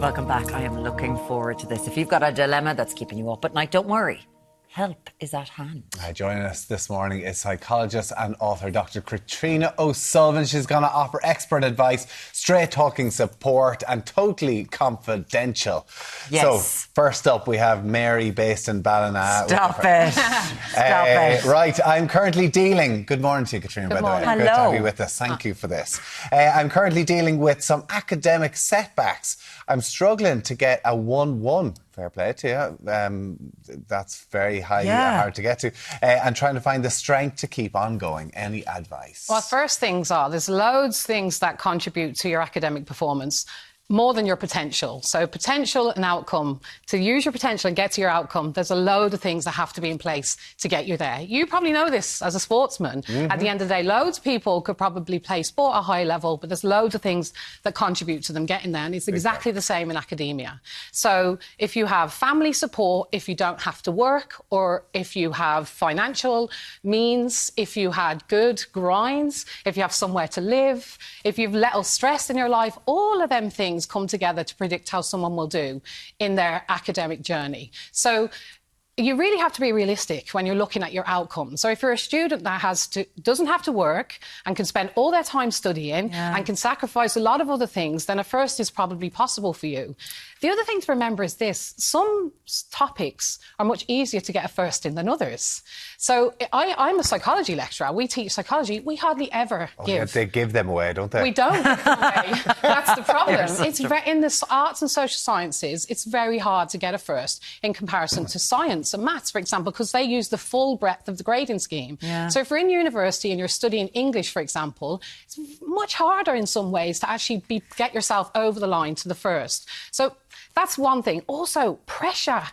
Welcome back. I am looking forward to this. If you've got a dilemma that's keeping you up at night, don't worry. Help is at hand. Joining us this morning is psychologist and author Dr. Katrina O'Sullivan. She's going to offer expert advice, straight-talking support and totally confidential. Yes. So, first up, we have Mary based in Ballina. Stop it. Stop it. Right, I'm currently dealing... Good morning to you, Katrina, by the way. Hello. Great to have you with us. Thank you for this. I'm currently dealing with some academic setbacks. I'm struggling to get a 1-1. Fair play to you. That's very hard to get to. And trying to find the strength to keep on going. Any advice? Well, first things are, there's loads of things that contribute to your academic performance, more than your potential. So potential and outcome. To use your potential and get to your outcome, there's a load of things that have to be in place to get you there. You probably know this as a sportsman. At the end of the day, loads of people could probably play sport at a high level, but there's loads of things that contribute to them getting there. And it's exactly the same in academia. So if you have family support, if you don't have to work, or if you have financial means, if you had good grinds, if you have somewhere to live, if you've little stress in your life, all of them things come together to predict how someone will do in their academic journey. So you really have to be realistic when you're looking at your outcomes. So if you're a student that doesn't have to work and can spend all their time studying and can sacrifice a lot of other things, then a first is probably possible for you. The other thing to remember is this: some topics are much easier to get a first in than others. So I'm a psychology lecturer. We teach psychology. We hardly ever give. Yeah, they give them away, don't they? We don't give them away. That's the problem. In the arts and social sciences, it's very hard to get a first in comparison to science and maths, for example, because they use the full breadth of the grading scheme. So if you're in university and you're studying English, for example, it's much harder in some ways to actually get yourself over the line to the first. So that's one thing. Also, pressure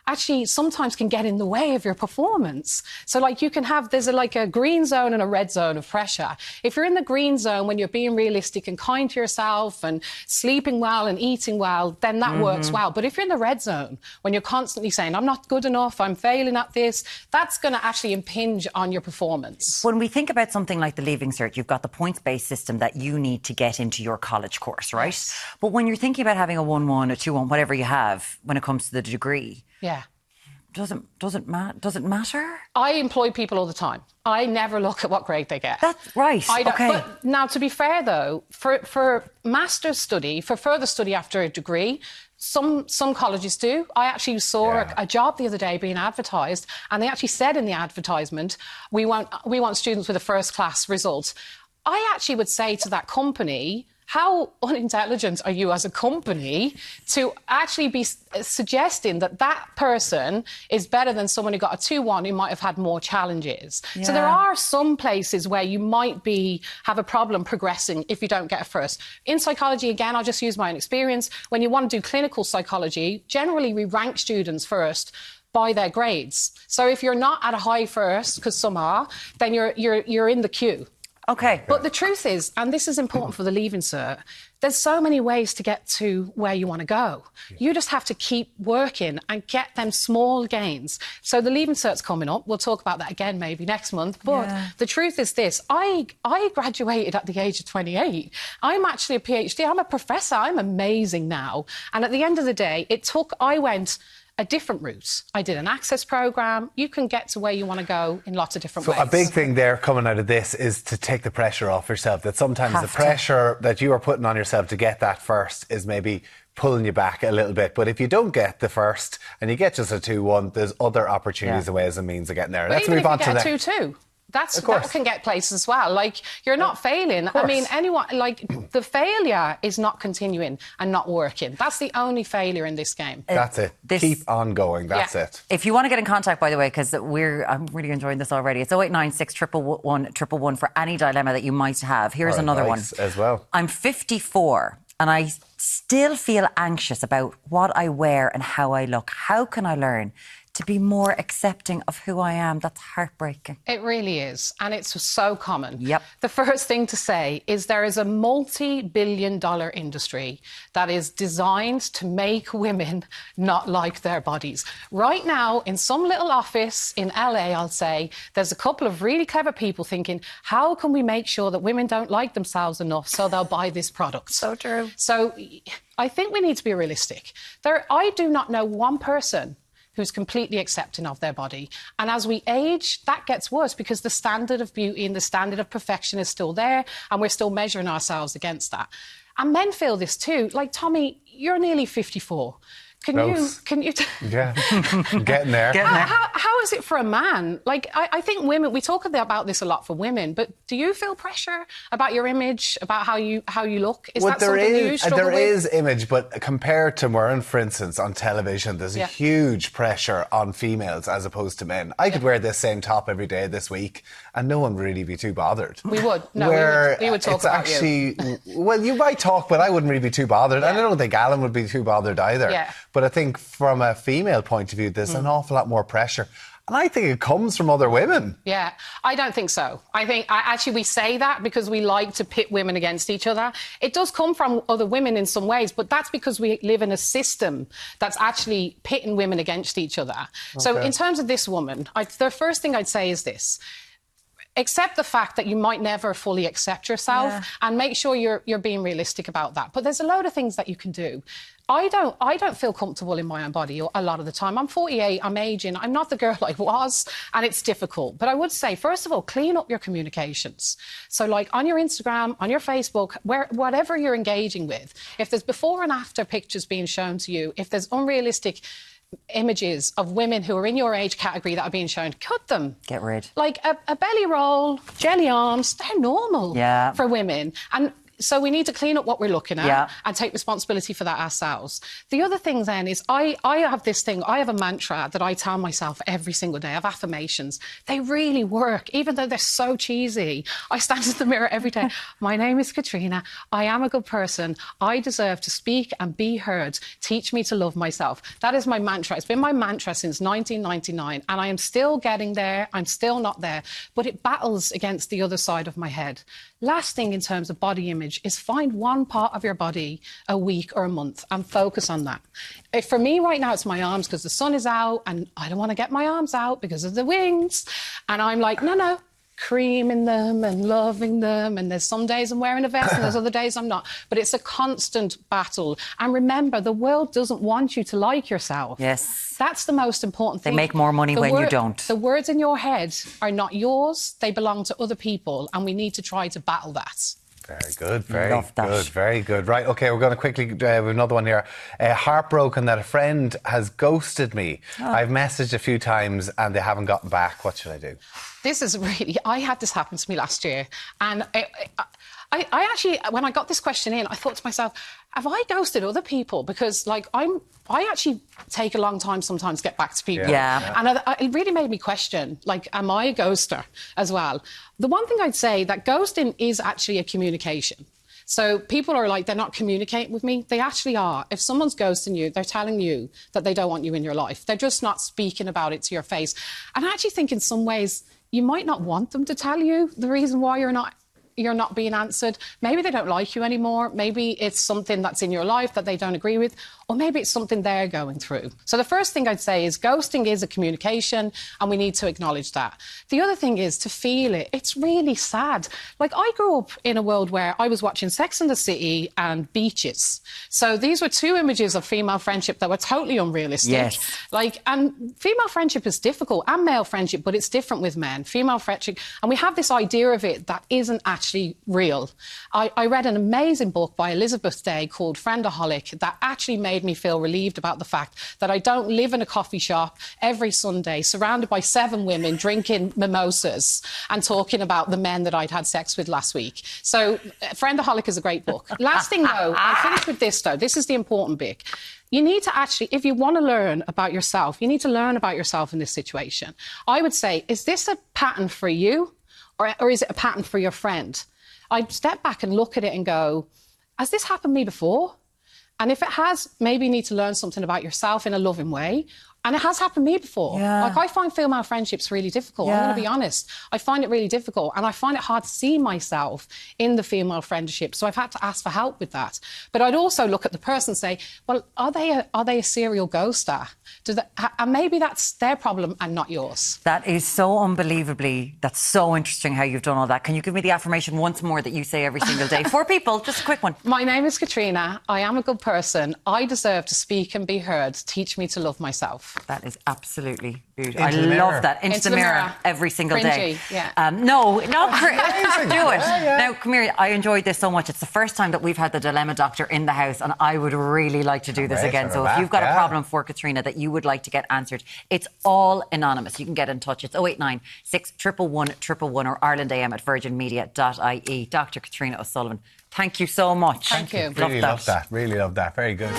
actually sometimes can get in the way of your performance. So like you can have, there's a green zone and a red zone of pressure. If you're in the green zone when you're being realistic and kind to yourself and sleeping well and eating well, then that works well. But if you're in the red zone, when you're constantly saying, I'm not good enough, I'm failing at this, that's going to actually impinge on your performance. When we think about something like the Leaving Cert, you've got the points-based system that you need to get into your college course, right? Yes. But when you're thinking about having a 1-1, a 2-1, whatever you have when it comes to the degree... Does it matter? I employ people all the time. I never look at what grade they get. That's right. Okay. But now, to be fair, though, for master's study, for further study after a degree, some colleges do. I actually saw a job the other day being advertised, and they actually said in the advertisement, we want students with a first-class result. I actually would say to that company, how unintelligent are you as a company to actually be suggesting that that person is better than someone who got a 2-1 who might have had more challenges? So there are some places where you might have a problem progressing if you don't get a first. In psychology, again, I'll just use my own experience. When you want to do clinical psychology, generally we rank students first by their grades. So if you're not at a high first, because some are, then you're in the queue. Okay. But the truth is, and this is important for the Leaving Cert, there's so many ways to get to where you want to go. You just have to keep working and get them small gains. So the Leaving Cert's coming up. We'll talk about that again maybe next month. But the truth is this, I graduated at the age of 28. I'm actually a PhD. I'm a professor. I'm amazing now. And at the end of the day, I went a different route. I did an access programme. You can get to where you want to go in lots of different ways. So a big thing there coming out of this is to take the pressure off yourself, that sometimes the pressure that you are putting on yourself to get that first is maybe pulling you back a little bit. But if you don't get the first and you get just a 2-1, there's other opportunities and ways and means of getting there. But Let's even move on if you to get a 2-2. That can get places as well. Like, you're not failing. I mean, the failure is not continuing and not working. That's the only failure in this game. That's it. Keep on going. That's it. If you want to get in contact, by the way, because I'm really enjoying this already, it's 0896 111 for any dilemma that you might have. Here's another one. As well. I'm 54 and I still feel anxious about what I wear and how I look. How can I learn to be more accepting of who I am. That's heartbreaking. It really is. And it's so common. Yep. The first thing to say is there is a multi-billion-dollar industry that is designed to make women not like their bodies. Right now, in some little office in LA, I'll say, there's a couple of really clever people thinking, how can we make sure that women don't like themselves enough so they'll buy this product? So true. So I think we need to be realistic. I do not know one person who's completely accepting of their body. And as we age, that gets worse because the standard of beauty and the standard of perfection is still there, and we're still measuring ourselves against that. And men feel this too. Like, Tommy, you're nearly 54. Can you... Yeah, getting there. How is it for a man? Like, I think women, we talk about this a lot for women, but do you feel pressure about your image, about how you look? Is that something you struggle with? There is image, but compared to Murren, for instance, on television, there's a huge pressure on females as opposed to men. I could wear this same top every day this week and no one would really be too bothered. We would. No, we would talk about you. Well, you might talk, but I wouldn't really be too bothered. And I don't think Alan would be too bothered either. Yeah. But I think from a female point of view, there's an awful lot more pressure. And I think it comes from other women. Yeah, I don't think so. I think, actually, we say that because we like to pit women against each other. It does come from other women in some ways, but that's because we live in a system that's actually pitting women against each other. Okay. So in terms of this woman, the first thing I'd say is this. Accept the fact that you might never fully accept yourself and make sure you're being realistic about that. But there's a load of things that you can do. I don't feel comfortable in my own body a lot of the time. I'm 48, I'm aging, I'm not the girl I was, and it's difficult. But I would say, first of all, clean up your communications. So, like, on your Instagram, on your Facebook, whatever you're engaging with, if there's before and after pictures being shown to you, if there's unrealistic images of women who are in your age category that are being shown, cut them. Get rid. Like a belly roll, jelly arms, they're normal for women. And so we need to clean up what we're looking at and take responsibility for that ourselves. The other thing then is I have this thing, I have a mantra that I tell myself every single day. I have affirmations. They really work, even though they're so cheesy. I stand in the mirror every day. My name is Katrina. I am a good person. I deserve to speak and be heard. Teach me to love myself. That is my mantra. It's been my mantra since 1999, and I am still getting there. I'm still not there, but it battles against the other side of my head. Last thing in terms of body image is find one part of your body a week or a month and focus on that. For me right now, it's my arms because the sun is out and I don't want to get my arms out because of the wings. And I'm like, no, creaming them and loving them. And there's some days I'm wearing a vest and there's other days I'm not. But it's a constant battle. And remember, the world doesn't want you to like yourself. Yes. That's the most important thing. They make more money when you don't. The words in your head are not yours. They belong to other people. And we need to try to battle that. Very good, very good. Right, OK, we're going to quickly with another one here. Heartbroken that a friend has ghosted me. I've messaged a few times and they haven't gotten back. What should I do? This is really... I had this happen to me last year. And I actually, when I got this question in, I thought to myself, have I ghosted other people? Because, like, I actually take a long time sometimes to get back to people. Yeah. And it really made me question, like, am I a ghoster as well? The one thing I'd say, that ghosting is actually a communication. So people are like, they're not communicating with me. They actually are. If someone's ghosting you, they're telling you that they don't want you in your life. They're just not speaking about it to your face. And I actually think in some ways you might not want them to tell you the reason why you're not being answered. Maybe they don't like you anymore. Maybe it's something that's in your life that they don't agree with. Or maybe it's something they're going through. So the first thing I'd say is ghosting is a communication and we need to acknowledge that. The other thing is to feel it. It's really sad. Like, I grew up in a world where I was watching Sex and the City and beaches. So these were two images of female friendship that were totally unrealistic. Yes. Like, and female friendship is difficult, and male friendship, but it's different with men. Female friendship, and we have this idea of it that isn't actually real. I read an amazing book by Elizabeth Day called Friendaholic that actually made me feel relieved about the fact that I don't live in a coffee shop every Sunday surrounded by 7 women drinking mimosas and talking about the men that I'd had sex with last week. So Friendaholic is a great book. Last thing, though, I'll finish with this, though. This is the important bit. You need to actually, if you want to learn about yourself, you need to learn about yourself in this situation. I would say, is this a pattern for you or is it a pattern for your friend? I'd step back and look at it and go, has this happened to me before? And if it has, maybe you need to learn something about yourself in a loving way. And it has happened to me before. Yeah. Like, I find female friendships really difficult. I'm going to be honest. I find it really difficult. And I find it hard to see myself in the female friendship. So I've had to ask for help with that. But I'd also look at the person and say, well, are they a serial ghoster? And maybe that's their problem and not yours. That is so unbelievably, that's so interesting how you've done all that. Can you give me the affirmation once more that you say every single day? 4 people, just a quick one. My name is Katrina. I am a good person. I deserve to speak and be heard. Teach me to love myself. That is absolutely beautiful. I love that. Into the mirror every single day. Yeah. No, not do it. Now, come here. I enjoyed this so much. It's the first time that we've had the dilemma doctor in the house, and I would really like to do this again. So if you've got a problem for Katrina that you would like to get answered, it's all anonymous. You can get in touch. It's 089 611 111 or irelandam@virginmedia.ie. Dr. Katriona O'Sullivan, thank you so much. Thank you. Really love that. Really love that. Very good.